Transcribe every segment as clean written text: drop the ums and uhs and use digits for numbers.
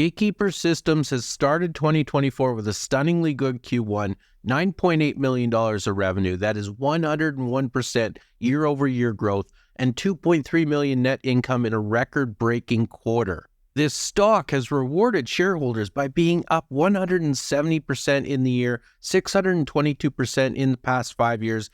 Gatekeeper Systems has started 2024 with a stunningly good Q1, $9.8 million of revenue. That is 101% year-over-year growth and $2.3 million net income in a record-breaking quarter. This stock has rewarded shareholders by being up 170% in the year, 622% in the past 5 years.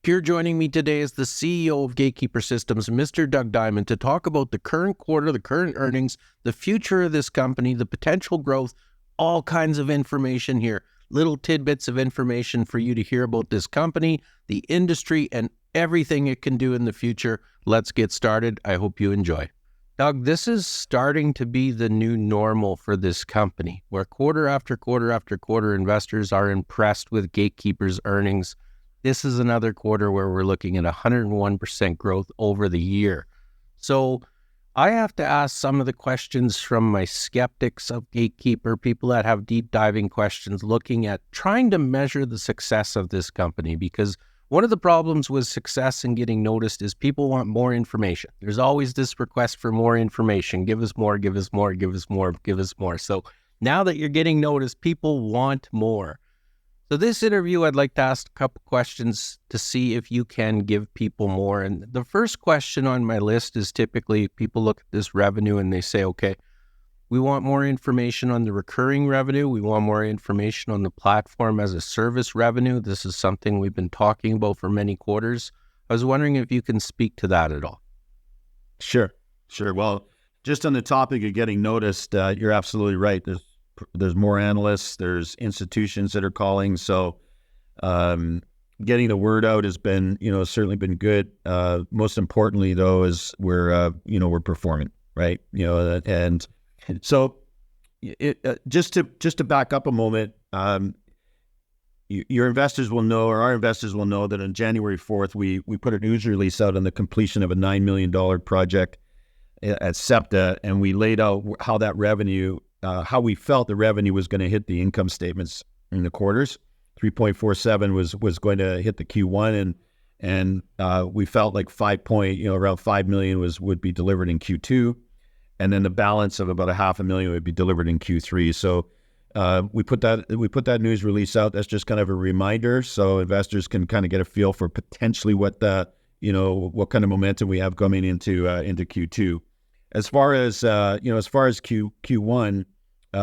Here joining me today is the CEO of Gatekeeper Systems, Mr. Doug Dyment, to talk about the current quarter, the current earnings, the future of this company, the potential growth, all kinds of information here. Little tidbits of information for you to hear about this company, the industry, and everything it can do in the future. Let's get started. I hope you enjoy. Doug, this is starting to be the new normal for this company, where quarter after quarter after quarter, investors are impressed with Gatekeeper's earnings. This is another quarter where we're looking at 101% growth over the year. So I have to ask some of the questions from my skeptics of Gatekeeper, people that have deep diving questions, looking at trying to measure the success of this company, because one of the problems with success and getting noticed is people want more information. There's always this request for more information. Give us more, give us more, give us more, give us more. So now that you're getting noticed, people want more. So this interview, I'd like to ask a couple questions to see if you can give people more. And the first question on my list is typically people look at this revenue and they say, okay, we want more information on the recurring revenue. We want more information on the platform as a service revenue. This is something we've been talking about for many quarters. I was wondering if you can speak to that at all. Sure. Well, just on the topic of getting noticed, you're absolutely right. There's more analysts, there's institutions that are calling. So getting the word out has been, certainly been good. Most importantly, though, is we're performing, right? And so just to back up a moment, your investors will know, or our investors will know, that on January 4th, we put a news release out on the completion of a $9 million project at SEPTA, and we laid out how that revenue, how we felt the revenue was going to hit the income statements in the quarters. 3.47 was going to hit the Q1, and we felt like around 5 million would be delivered in Q2, and then the balance of about $500,000 would be delivered in Q3. So we put that news release out. That's just kind of a reminder, so investors can kind of get a feel for potentially what kind of momentum we have coming into Q2. As far as Q1,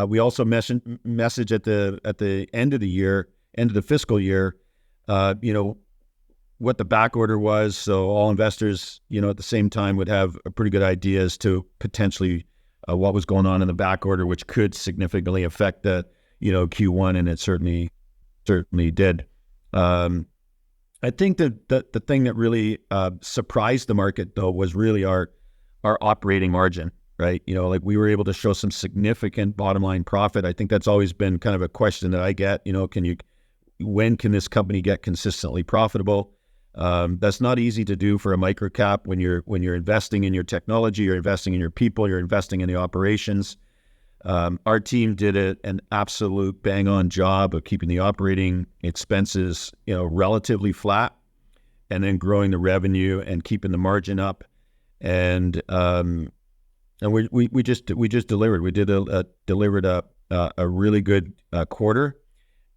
we also message at the end of the year, end of the fiscal year, what the back order was. So all investors, at the same time would have a pretty good idea as to potentially what was going on in the back order, which could significantly affect the, Q1, and it certainly did. I think that the thing that really surprised the market, though, was really our operating margin, right? We were able to show some significant bottom line profit. I think that's always been kind of a question that I get, when can this company get consistently profitable? That's not easy to do for a microcap when you're investing in your technology, you're investing in your people, you're investing in the operations. Our team did an absolute bang on job of keeping the operating expenses, relatively flat, and then growing the revenue and keeping the margin up. And we just delivered. We delivered a really good quarter.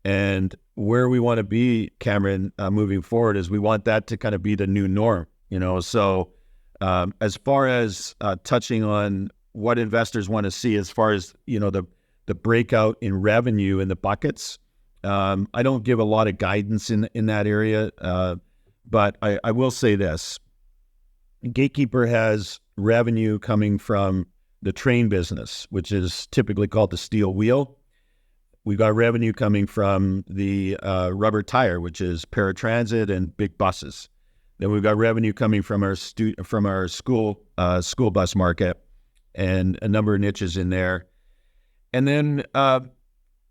And where we want to be, Cameron, moving forward, is we want that to kind of be the new norm. So as far as touching on what investors want to see, as far as the breakout in revenue in the buckets, I don't give a lot of guidance in that area, but I will say this. Gatekeeper has revenue coming from the train business, which is typically called the steel wheel. We've got revenue coming from the rubber tire, which is paratransit and big buses. Then we've got revenue coming from our school bus market, and a number of niches in there. And then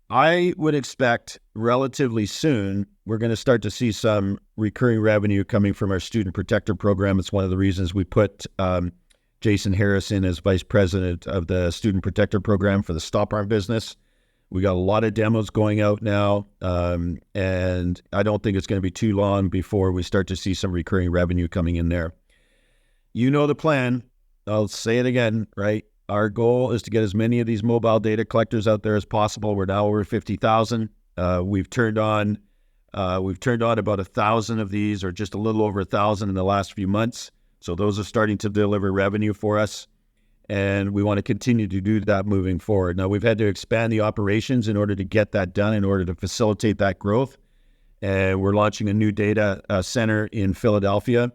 I would expect relatively soon we're going to start to see some recurring revenue coming from our Student Protector program. It's one of the reasons we put Jason Harrison as vice president of the Student Protector program for the Stop Arm business. We got a lot of demos going out now, and I don't think it's going to be too long before we start to see some recurring revenue coming in there. You know the plan. I'll say it again, right? Our goal is to get as many of these mobile data collectors out there as possible. We're now over 50,000. We've turned on about 1,000 of these, or just a little over 1,000 in the last few months. So those are starting to deliver revenue for us, and we want to continue to do that moving forward. Now, we've had to expand the operations in order to get that done, in order to facilitate that growth. And we're launching a new data center in Philadelphia,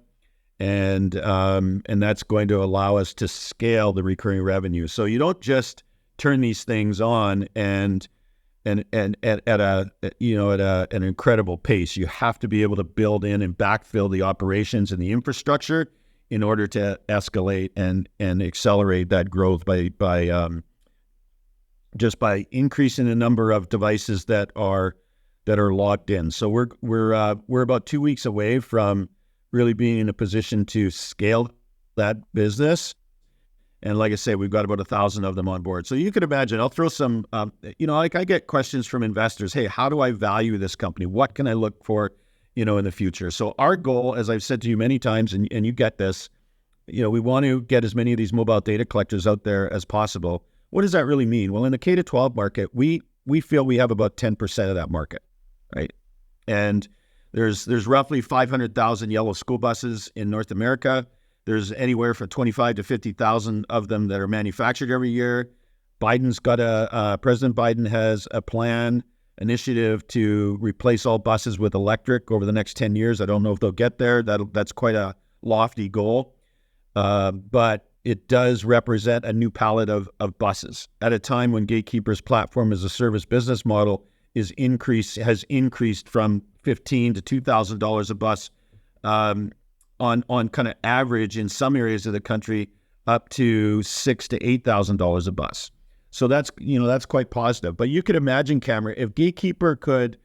and that's going to allow us to scale the recurring revenue. So you don't just turn these things on and at an incredible pace. You have to be able to build in and backfill the operations and the infrastructure in order to escalate and accelerate that growth by increasing the number of devices that are logged in. So we're about 2 weeks away from really being in a position to scale that business. And like I say, we've got about 1,000 of them on board. So you could imagine, I'll throw some, I get questions from investors. Hey, how do I value this company? What can I look for, in the future? So our goal, as I've said to you many times, and you get this, we want to get as many of these mobile data collectors out there as possible. What does that really mean? Well, in the K-12 market, we feel we have about 10% of that market, right? And there's roughly 500,000 yellow school buses in North America. There's anywhere from 25 to 50,000 of them that are manufactured every year. President Biden has a initiative to replace all buses with electric over the next 10 years. I don't know if they'll get there. That's quite a lofty goal. But it does represent a new palette of buses at a time when Gatekeeper's platform as a service business model has increased from $1,500 to $2,000 a bus, on kind of average in some areas of the country, up to $6,000 to $8,000 a bus. So that's quite positive. But you could imagine, Cameron, if Gatekeeper could,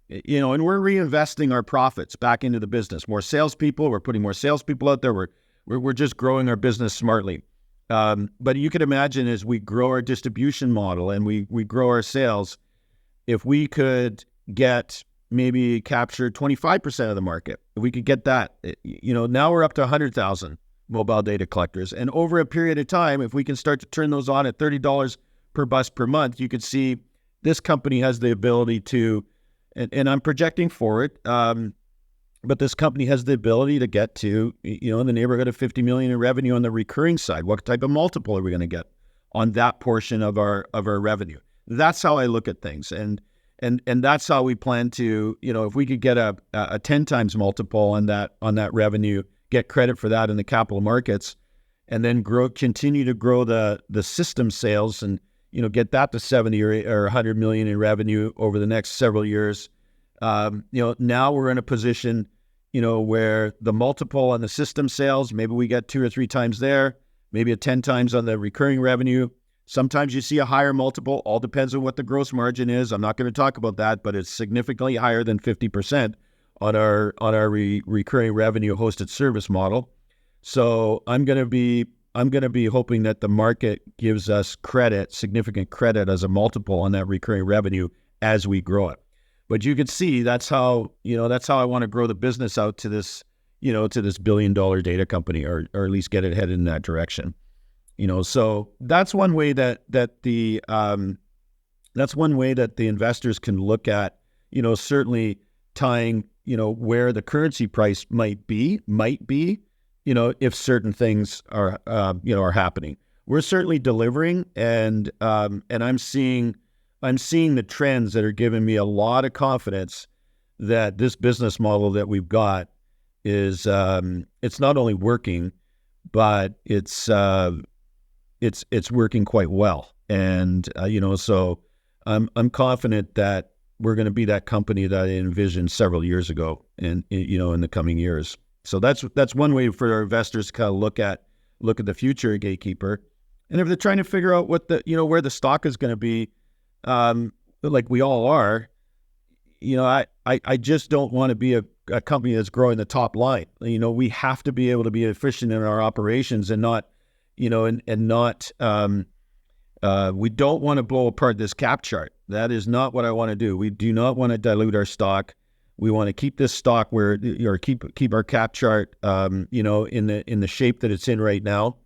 and we're reinvesting our profits back into the business. More salespeople, we're putting more salespeople out there. We're just growing our business smartly. But you could imagine, as we grow our distribution model and we grow our sales, if we could maybe capture 25% of the market, if we could get that, now we're up to 100,000 mobile data collectors. And over a period of time, if we can start to turn those on at $30 per bus per month, you could see this company has the ability to, and I'm projecting forward, but this company has the ability to get to, in the neighborhood of 50 million in revenue on the recurring side. What type of multiple are we going to get on that portion of our revenue? That's how I look at things. And that's how we plan to, if we could get a 10 times multiple on that revenue, get credit for that in the capital markets, and then continue to grow the system sales and, get that to 70 or 100 million in revenue over the next several years. Now we're in a position, where the multiple on the system sales, maybe we get 2 or 3 times there, maybe a 10 times on the recurring revenue. Sometimes you see a higher multiple. All depends on what the gross margin is. I'm not going to talk about that, but it's significantly higher than 50% on our recurring revenue hosted service model. So I'm going to be hoping that the market gives us significant credit as a multiple on that recurring revenue as we grow it. But you can see that's how I want to grow the business out to this, to this $1 billion data company, or at least get it headed in that direction. So that's one way that the investors can look at, certainly tying, where the currency price might be, if certain things are happening. We're certainly delivering, and I'm seeing the trends that are giving me a lot of confidence that this business model that we've got is, it's not only working, but it's working quite well. And, so I'm confident that we're going to be that company that I envisioned several years ago and, in the coming years. So that's one way for our investors to kind of look at the future of Gatekeeper. And if they're trying to figure out what where the stock is going to be, like we all are, I just don't want to be a company that's growing the top line. We have to be able to be efficient in our operations and not, we don't want to blow apart this cap chart. That is not what I want to do. We do not want to dilute our stock. We want to keep this stock keep our cap chart, in the shape that it's in right now.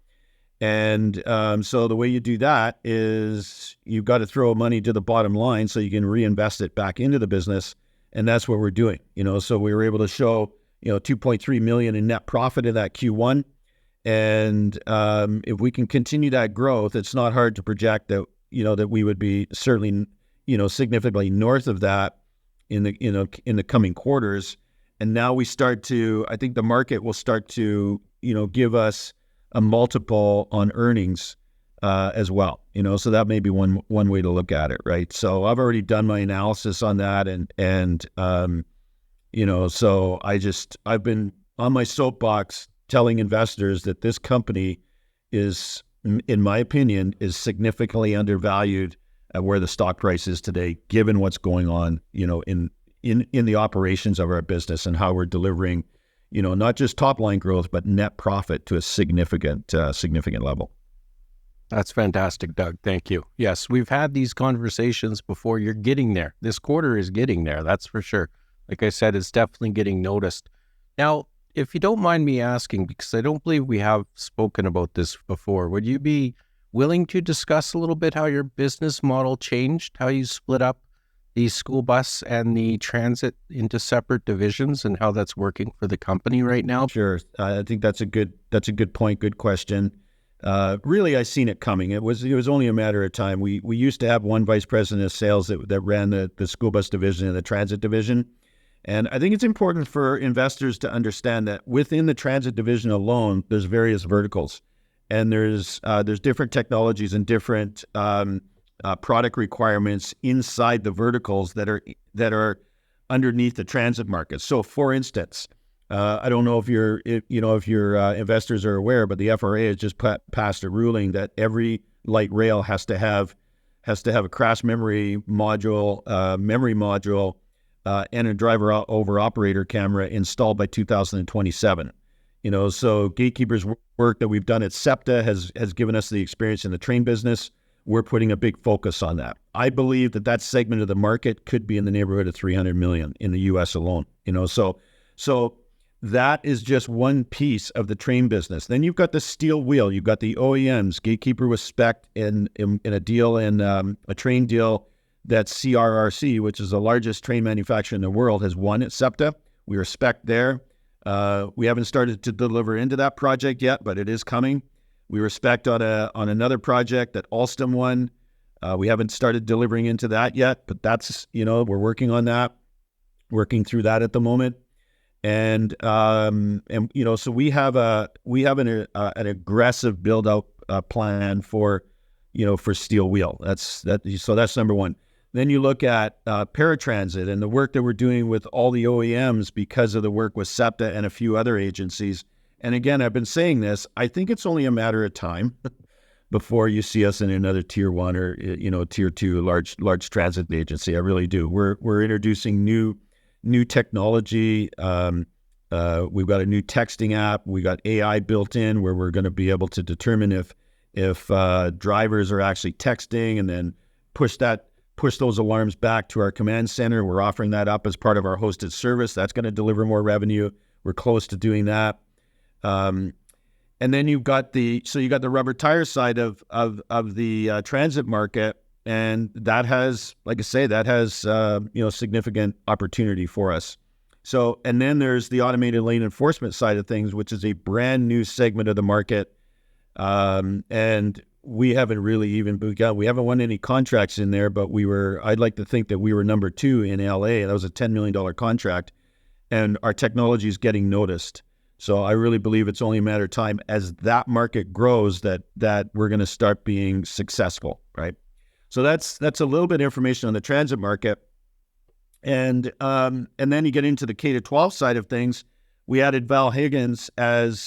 And so the way you do that is you've got to throw money to the bottom line so you can reinvest it back into the business. And that's what we're doing. So we were able to show, 2.3 million in net profit in that Q1. And if we can continue that growth, it's not hard to project that, that we would be certainly, significantly north of that in the coming quarters. And now I think the market will start to, give us a multiple on earnings as well, so that may be one way to look at it, right? So I've already done my analysis on that, and so I've been on my soapbox telling investors that this company is, in my opinion, is significantly undervalued at where the stock price is today, given what's going on, in the operations of our business and how we're delivering, not just top line growth, but net profit to a significant level. That's fantastic, Doug. Thank you. Yes, we've had these conversations before. You're getting there. This quarter is getting there. That's for sure. Like I said, it's definitely getting noticed. Now, if you don't mind me asking, because I don't believe we have spoken about this before, would you be willing to discuss a little bit how your business model changed, how you split up the school bus and the transit into separate divisions, and how that's working for the company right now? Sure. I think that's a good point. Good question. Really, I seen it coming. It was only a matter of time. We used to have one vice president of sales that ran the school bus division and the transit division. And I think it's important for investors to understand that within the transit division alone, there's various verticals, and there's different technologies and different product requirements inside the verticals that are underneath the transit market. So, for instance, I don't know if your investors are aware, but the FRA has just passed a ruling that every light rail has to have a crash memory module, and a driver over operator camera installed by 2027. So Gatekeeper's work that we've done at SEPTA has given us the experience in the train business. We're putting a big focus on that. I believe that segment of the market could be in the neighborhood of 300 million in the U.S. alone. So that is just one piece of the train business. Then you've got the steel wheel. You've got the OEMs. Gatekeeper was spec'd in a deal, in a train deal that CRRC, which is the largest train manufacturer in the world, has won at SEPTA. We were spec'd there. We haven't started to deliver into that project yet, but it is coming. We were spec'd on another project that Alstom won. We haven't started delivering into that yet, but that's, we're working on that, working through that at the moment. And so we have an aggressive build out plan for steel wheel. So that's number one. Then you look at paratransit and the work that we're doing with all the OEMs because of the work with SEPTA and a few other agencies. And again, I've been saying this, I think it's only a matter of time before you see us in another tier one or, tier two large transit agency. I really do. We're introducing new technology. We've got a new texting app. We got AI built in where we're going to be able to determine if drivers are actually texting, and then push those alarms back to our command center. We're offering that up as part of our hosted service. That's going to deliver more revenue. We're close to doing that. And then you got the rubber tire side of the transit market, and that has, like I say, significant opportunity for us. So, and then there's the automated lane enforcement side of things, which is a brand new segment of the market. And we haven't really even begun. We haven't won any contracts in there, but I'd like to think that we were number 2 in LA. That was a $10 million contract, and our technology is getting noticed. So I really believe it's only a matter of time as that market grows that we're going to start being successful, right? So that's a little bit of information on the transit market. And then you get into the K-12 side of things. We added Val Higgins as,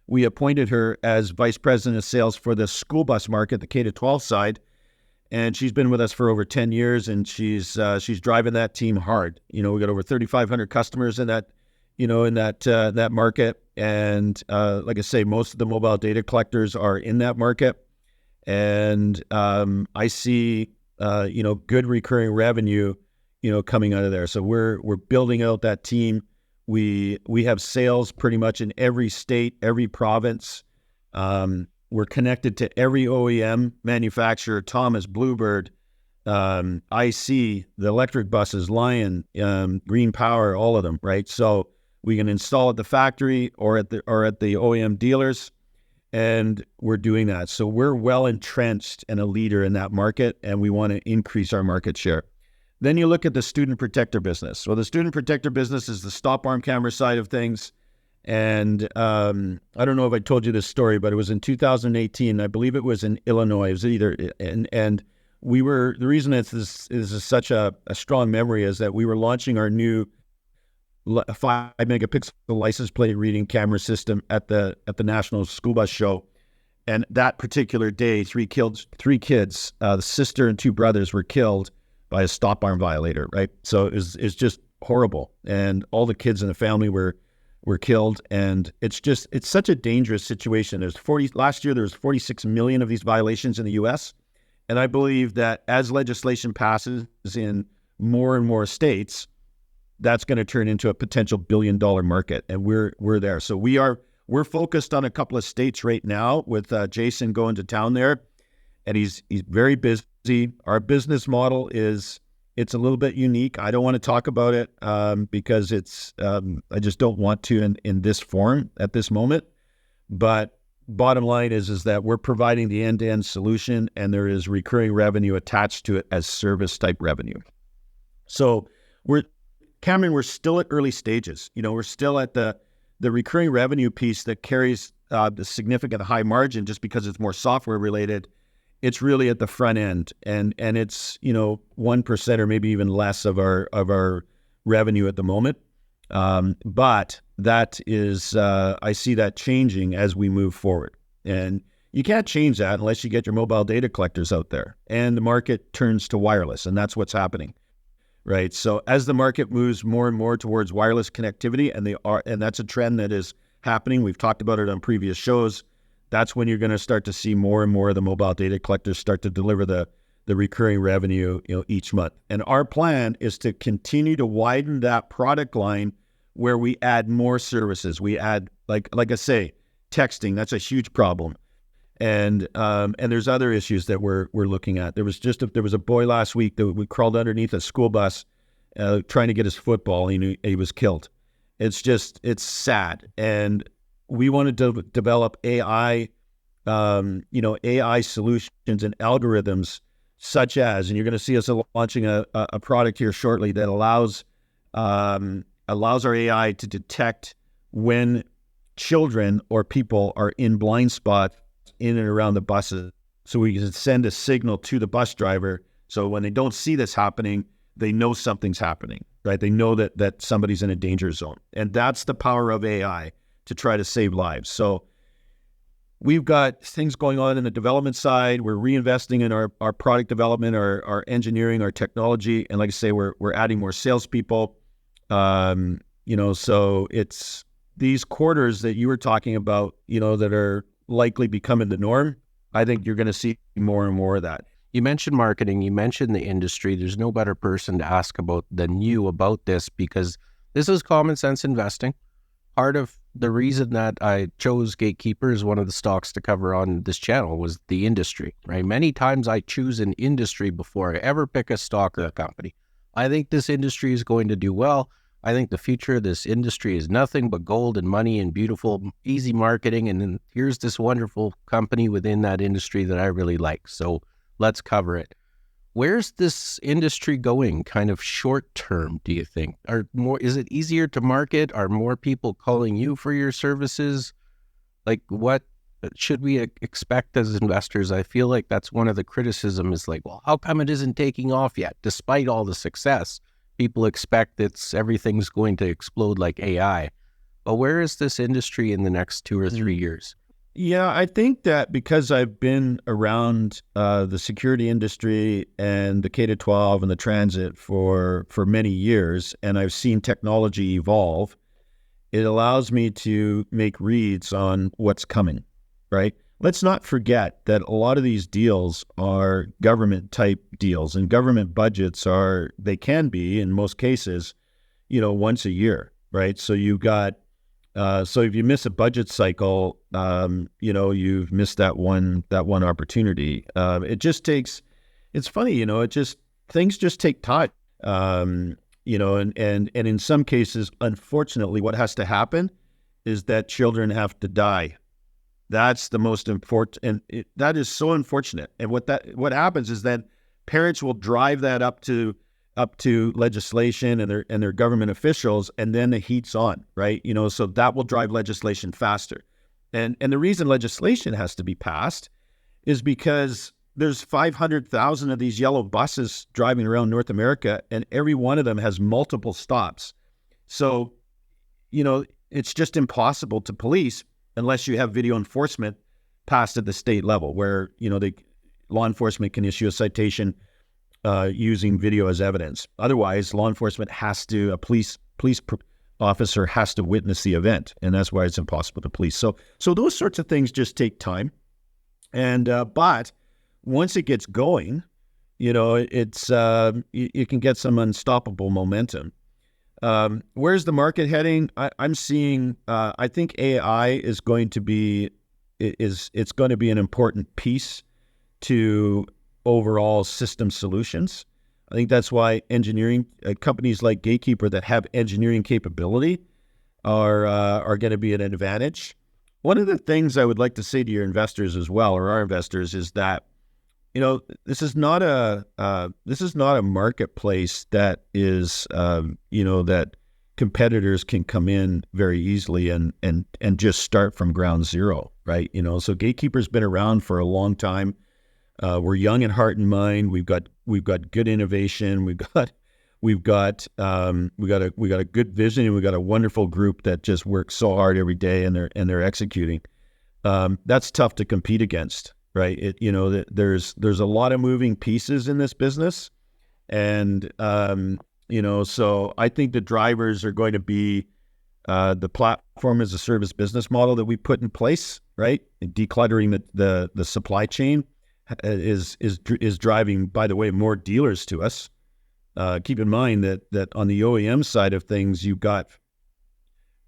we appointed her as Vice President of Sales for the school bus market, the K-12 side. And she's been with us for over 10 years, and she's driving that team hard. We got over 3,500 customers in that, that market. And like I say, most of the mobile data collectors are in that market. And I see, good recurring revenue, coming out of there. So we're building out that team. We have sales pretty much in every state, every province. We're connected to every OEM manufacturer, Thomas, Bluebird, IC, the electric buses, Lion, Green Power, all of them, right? So we can install at the factory or at the OEM dealers, and we're doing that. So we're well entrenched and a leader in that market, and we want to increase our market share. Then you look at the student protector business. So the student protector business is the stop arm camera side of things. And I don't know if I told you this story, but it was in 2018. I believe it was in Illinois. It was either, and we were, the reason this is such a strong memory is that we were launching our new 5 megapixel license plate reading camera system at the National School Bus Show. And that particular day, three kids, the sister and 2 brothers were killed by a stop arm violator, right? So it's just horrible. And all the kids in the family were killed. And it's such a dangerous situation. Last year, there was 46 million of these violations in the US. And I believe that as legislation passes in more and more states, that's going to turn into a potential $1 billion market. And we're there. So we're focused on a couple of states right now with Jason going to town there. And he's very busy. Our business model it's a little bit unique. I don't want to talk about it because I just don't want to in this form at this moment. But bottom line is that we're providing the end-to-end solution, and there is recurring revenue attached to it as service type revenue. So Cameron, we're still at early stages. We're still at the recurring revenue piece that carries the significant high margin just because it's more software related. It's really at the front end, and it's 1% or maybe even less of our revenue at the moment. But that is I see that changing as we move forward, and you can't change that unless you get your mobile data collectors out there and the market turns to wireless, and that's what's happening. Right. So as the market moves more and more towards wireless connectivity, and that's a trend that is happening. We've talked about it on previous shows. That's when you're going to start to see more and more of the mobile data collectors start to deliver the recurring revenue, each month. And our plan is to continue to widen that product line where we add more services. We add, like I say, texting. That's a huge problem. And there's other issues that we're looking at. There was a boy last week that we crawled underneath a school bus trying to get his football. He was killed. It's sad. And we wanted to develop AI, AI solutions and algorithms such as, and you're going to see us launching a product here shortly that allows our AI to detect when children or people are in blind spots in and around the buses, so we can send a signal to the bus driver. So when they don't see this happening, they know something's happening, right? They know that somebody's in a danger zone. And that's the power of AI to try to save lives. So we've got things going on in the development side. We're reinvesting in our product development, our engineering, our technology. And like I say, we're adding more salespeople. So it's these quarters that you were talking about, that are likely becoming the norm. I think you're going to see more and more of that. You mentioned marketing, you mentioned the industry. There's no better person to ask than you about this, because this is common sense investing. Part of the reason that I chose Gatekeeper as one of the stocks to cover on this channel was the industry, right? Many times I choose an industry before I ever pick a stock or a company. I think this industry is going to do well. I think the future of this industry is nothing but gold and money and beautiful, easy marketing. And then here's this wonderful company within that industry that I really like. So let's cover it. Where's this industry going kind of short term, do you think? Is it easier to market? Are more people calling you for your services? Like, what should we expect as investors? I feel like that's one of the criticisms is like, well, how come it isn't taking off yet? Despite all the success, people expect everything's going to explode like AI. But where is this industry in the next 2 or 3 years? Yeah, I think that because I've been around the security industry and the K-12 and the transit for many years, and I've seen technology evolve, it allows me to make reads on what's coming, right? Let's not forget that a lot of these deals are government type deals, and government budgets they can be in most cases, once a year, right? So you've got So if you miss a budget cycle, you've missed that one opportunity. It's funny, things just take time. And in some cases, unfortunately, what has to happen is that children have to die. That's the most important, and that is so unfortunate. And what happens is that parents will drive that up to legislation and their government officials, and then the heat's on, right? So that will drive legislation faster. And the reason legislation has to be passed is because there's 500,000 of these yellow buses driving around North America, and every one of them has multiple stops. So, it's just impossible to police unless you have video enforcement passed at the state level, where, law enforcement can issue a citation using video as evidence. Otherwise, law enforcement a police officer has to witness the event, and that's why it's impossible to police. So those sorts of things just take time. And but once it gets going, it's you can get some unstoppable momentum. Where's the market heading? I'm seeing. I think AI is going to be it's going to be an important piece to overall system solutions. I think that's why engineering companies like Gatekeeper that have engineering capability are going to be an advantage. One of the things I would like to say to your investors as well, or our investors, is that this is not a marketplace that is that competitors can come in very easily and just start from ground zero, right? So Gatekeeper's been around for a long time. We're young in heart and mind. We've got good innovation. We've got a good vision, and we've got a wonderful group that just works so hard every day, and they're executing. That's tough to compete against, right? There's a lot of moving pieces in this business, and so I think the drivers are going to be the platform as a service business model that we put in place, right? And decluttering the supply chain is driving, by the way, more dealers to us. Keep in mind that on the OEM side of things, you've got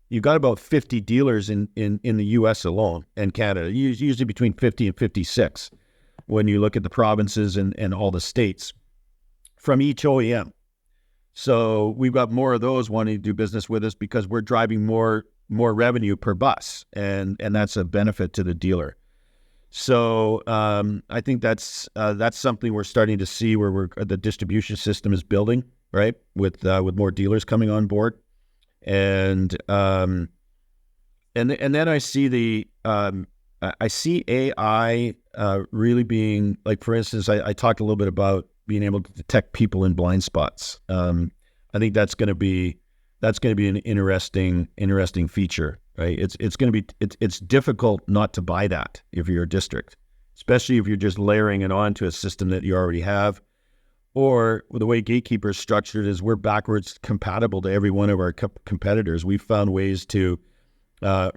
about 50 dealers in the U.S. alone, and Canada, usually between 50 and 56 when you look at the provinces and all the states from each OEM. So we've got more of those wanting to do business with us because we're driving more revenue per bus, and that's a benefit to the dealer. So I think that's something we're starting to see, where the distribution system is building, right, with more dealers coming on board, and then I see I see AI really being, like, for instance, I talked a little bit about being able to detect people in blind spots. I think that's going to be an interesting feature. Right, it's difficult not to buy that if you're a district, especially if you're just layering it onto a system that you already have, or the way Gatekeeper is structured is we're backwards compatible to every one of our competitors. We've found ways to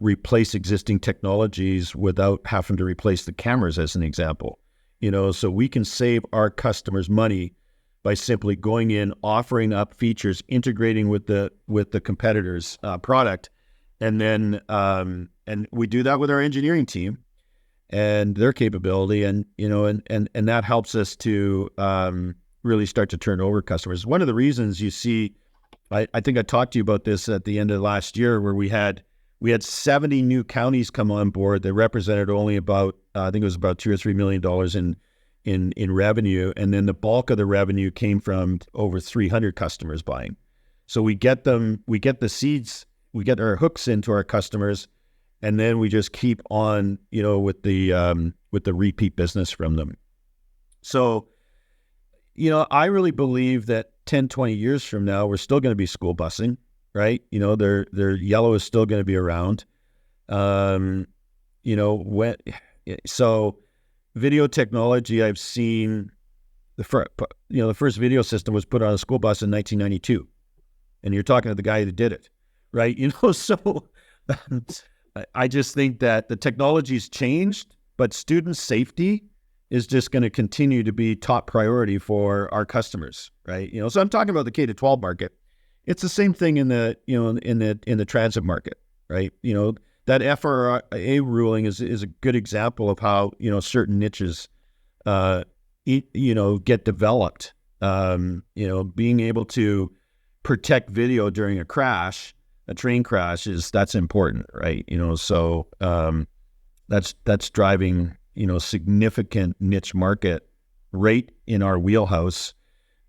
replace existing technologies without having to replace the cameras, as an example. So we can save our customers money by simply going in, offering up features, integrating with the competitor's product. And then, and we do that with our engineering team and their capability, and that helps us to really start to turn over customers. One of the reasons you see, I think I talked to you about this at the end of last year, where we had 70 new counties come on board that represented only about, I think it was about $2 or $3 million in revenue, and then the bulk of the revenue came from over 300 customers buying. So we get the seeds. We get our hooks into our customers, and then we just keep on, with the repeat business from them. So, I really believe that 10, 20 years from now, we're still going to be school busing, right? Their yellow is still going to be around. So video technology, I've seen the first video system was put on a school bus in 1992, and you're talking to the guy that did it. Right. So I just think that the technology's changed, but student safety is just going to continue to be top priority for our customers. Right. So I'm talking about the K-12 market. It's the same thing in the transit market. right? That FRA ruling is a good example of how, certain niches, get developed. Being able to protect video during a train crash that's important, right? So that's driving, significant niche market right in our wheelhouse.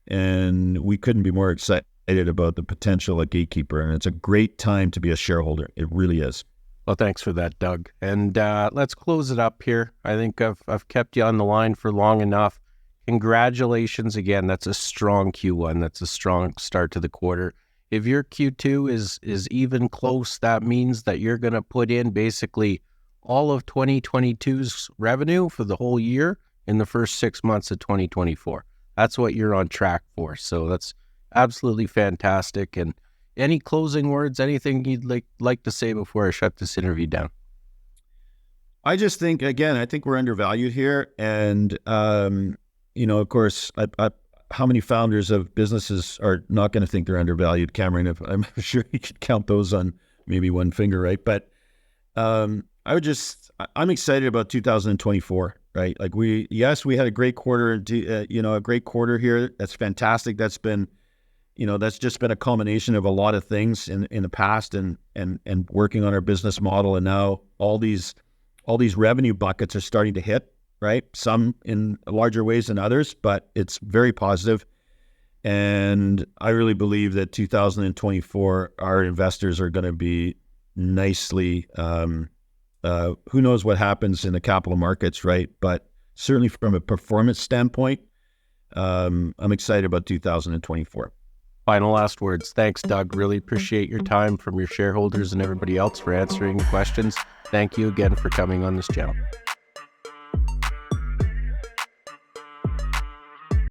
And we couldn't be more excited about the potential at Gatekeeper. And it's a great time to be a shareholder. It really is. Well, thanks for that, Doug. And let's close it up here. I think I've kept you on the line for long enough. Congratulations again. That's a strong Q1. That's a strong start to the quarter. If your Q2 is even close, that means that you're going to put in basically all of 2022's revenue for the whole year in the first 6 months of 2024. That's what you're on track for. So that's absolutely fantastic. And any closing words, anything you'd like to say before I shut this interview down? I just think, again, I think we're undervalued here. And, of course, how many founders of businesses are not going to think they're undervalued, Cameron? I'm sure you could count those on maybe one finger, right? But I'm excited about 2024, right? Like we had a great quarter, a great quarter here. That's fantastic. That's just been a culmination of a lot of things in the past and working on our business model. And now all these revenue buckets are starting to hit, right? Some in larger ways than others, but it's very positive. And I really believe that 2024, our investors are going to be nicely, who knows what happens in the capital markets, right? But certainly from a performance standpoint, I'm excited about 2024. Final last words. Thanks, Doug. Really appreciate your time from your shareholders and everybody else for answering questions. Thank you again for coming on this channel.